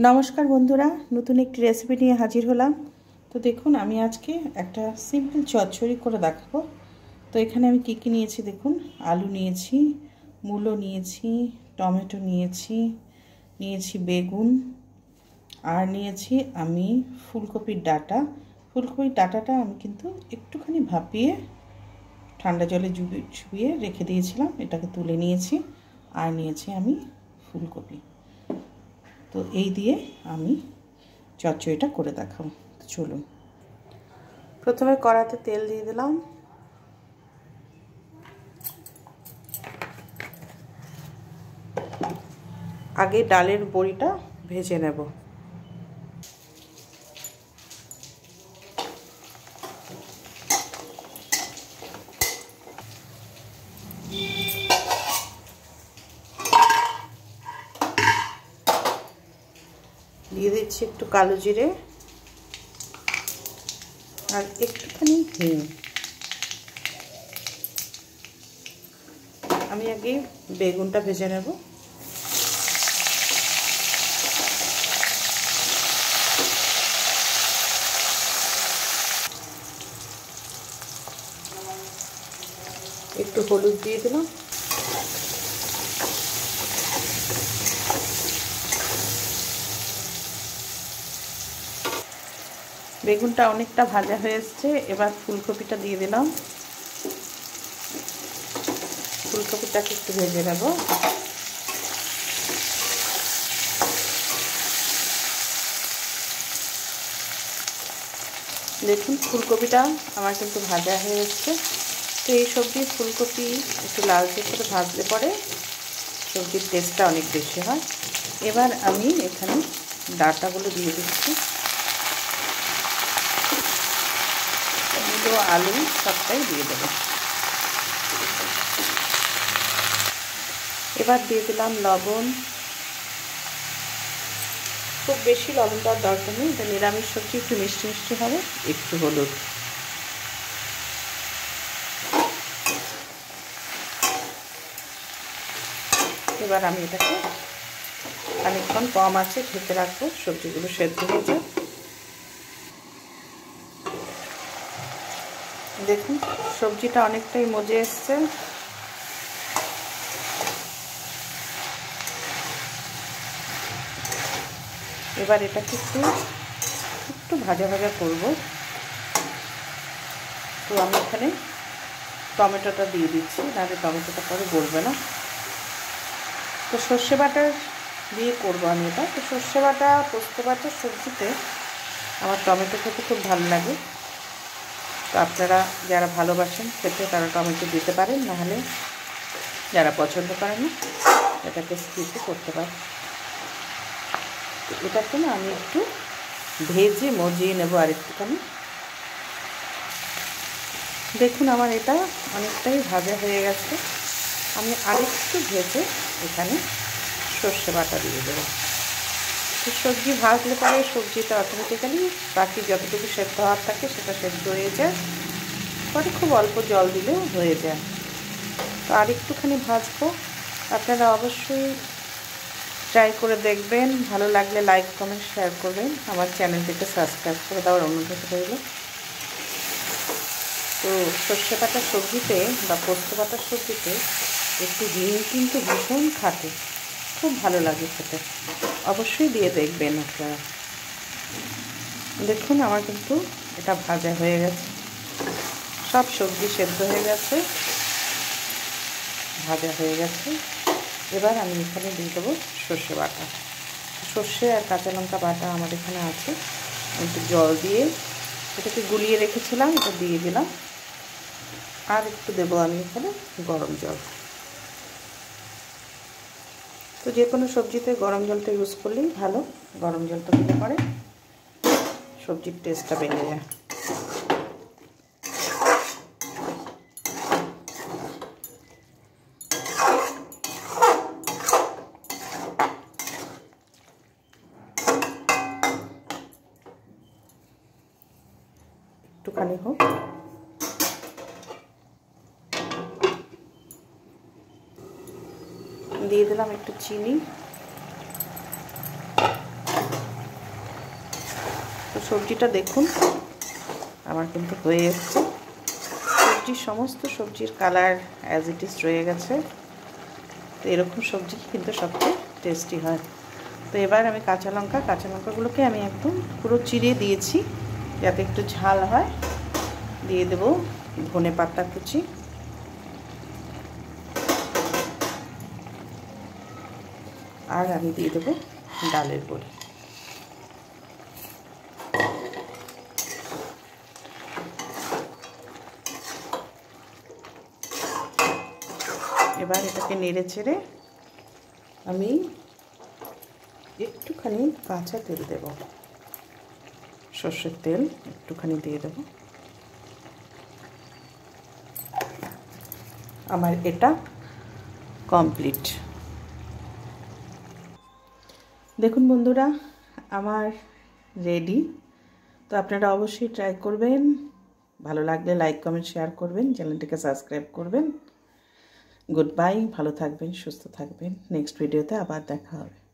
নমস্কার বন্ধুরা, নতুন একটি রেসিপি নিয়ে হাজির হলাম। তো দেখুন, আমি আজকে একটা সিম্পল চচ্চড়ি করে দেখাবো। তো এখানে আমি কী কী নিয়েছি দেখুন। আলু নিয়েছি, মূলো নিয়েছি, টমেটো নিয়েছি বেগুন, আর নিয়েছি আমি ফুলকপির ডাঁটা। ফুলকপির ডাঁটাটা আমি কিন্তু একটুখানি ভাপিয়ে ঠান্ডা জলে চুবিয়ে রেখে দিয়েছিলাম, এটাকে তুলে নিয়েছি। আর নিয়েছি আমি ফুলকপি। তো এই দিয়ে আমি চচ্চড়িটা করে দেখাবো। তো চলুন, প্রথমে কড়াতে তেল দিয়ে দিলাম। আগে ডালের বড়িটা ভেজে নেব। দিয়ে দিচ্ছি একটু কালো জিরে আর একটুখানি হিং। আমি আগে বেগুনটা ভেজে নেব। একটু হলুদ দিয়ে দিলাম। বেগুনটা অনেকটা ভাজা হয়ে এসছে, এবার ফুলকপিটা দিয়ে দিলাম। ফুলকপিটাকে একটু ভেজে নেব। দেখুন, ফুলকপিটা আমার কিন্তু ভাজা হয়ে এসছে। তো এই সবজি ফুলকপি একটু লালচে করে ভাজলে পরে সবজির টেস্টটা অনেক বেশি হয়। এবার আমি এখানে ডাঁটাগুলো দিয়ে দিচ্ছি। মূলো, আলু সবটাই দিয়ে দেবো। এবার দিয়ে দিলাম লবণ। খুব বেশি লবণ দেওয়ার দরকার নেই, এটা নিরামিষ সবজি, একটু মিষ্টি মিষ্টি হবে। একটু হলুদ। এবার আমি এটাকে খানিকক্ষণ কম আছে ঢেকে রাখবো, সবজিগুলো সেদ্ধ হয়ে যায়। দেখুন, সবজিটা অনেকটাই মজে এসছে। এবার এটাকে একটু ভাজা ভাজা করব। তো আমি এখানে টমেটোটা দিয়ে দিচ্ছি, নাহলে টমেটোটা পরে গলবে না। তো সর্ষে বাটা দিয়ে করবো আমি এটা। তো সর্ষে বাটা, পোস্ত বাটা সবজিতে আমার টমেটো খেতে খুব ভালো লাগে। তো আপনারা যারা ভালোবাসেন খেতে তারা টমেটো দিতে পারেন, নাহলে যারা পছন্দ করেন না এটাকে স্কিপও করতে পারেন। তো এটাকে না আমি একটু ভেজে মজিয়ে নেব আর একটুখানি। দেখুন, আমার এটা অনেকটাই ভাজা হয়ে গেছে। আমি আরেকটু ভেজে এখানে সর্ষে বাটা দিয়ে দেবো। তো সবজি ভাজলে পরে সবজিটা অটোমেটিক্যালি বাকি যতটুকু সেদ্ধ হওয়ার থাকে সেটা সেদ্ধ হয়ে যায়, পরে খুব অল্প জল দিলেও হয়ে যায়। তো আর একটুখানি ভাজবো। আপনারা অবশ্যই ট্রাই করে দেখবেন। ভালো লাগলে লাইক, কমেন্ট, শেয়ার করবেন। আমার চ্যানেলটিকে সাবস্ক্রাইব করে দেওয়ার অনুরোধ রইল। তো সর্ষে বাটা সবজিতে বা পোস্ত বাটার সবজিতে একটু হিং কিন্তু ভীষণ খাটে, খুব ভালো লাগে খেতে। অবশ্যই দিয়ে দেখবেন আপনারা। দেখুন, আমার কিন্তু এটা ভাজা হয়ে গেছে, সব সবজি সেদ্ধ হয়ে গেছে, ভাজা হয়ে গেছে। এবার আমি এখানে দিয়ে দেবো সর্ষে বাটা। সর্ষে আর কাঁচা লঙ্কা বাটা আমার এখানে আছে। একটু জল দিয়ে এটাকে গুলিয়ে রেখেছিলাম, এটা দিয়ে দিলাম। আর একটু দেবো আমি এখানে গরম জল। তো যে কোনো সবজিতে গরম জলটা ইউজ করলেই ভালো। গরম জলটা দিলে পরে সবজির টেস্টটা বেড়ে যায়। একটুখানি হোক। দিয়ে দিলাম একটু চিনি। তো সবজিটা দেখুন আমার কিন্তু হয়ে এসছে। সমস্ত সবজির কালার অ্যাজ ইট ইজ রয়ে গেছে। তো এরকম সবজি কিন্তু সবচেয়ে টেস্টি হয়। তো এবার আমি কাঁচা লঙ্কাগুলোকে আমি একদম পুরো চিড়ে দিয়েছি যাতে একটু ঝাল হয়। দিয়ে দেব ধনে পাতা কুচি, আর আমি দিয়ে দেবো ডালের বড়ি। এবার এটাকে নেড়ে চেড়ে আমি একটুখানি কাঁচা তেল দেব, সর্ষের তেল একটুখানি দিয়ে দেব। আমার এটা কমপ্লিট। দেখুন বন্ধুরা, আমার রেডি। তো আপনারা অবশ্যই ট্রাই করবেন। ভালো লাগলে লাইক কমেন্ট শেয়ার করবেন, চ্যানেলটিকে সাবস্ক্রাইব করবেন। গুড বাই, ভালো থাকবেন, সুস্থ থাকবেন। নেক্সট ভিডিওতে আবার দেখা হবে।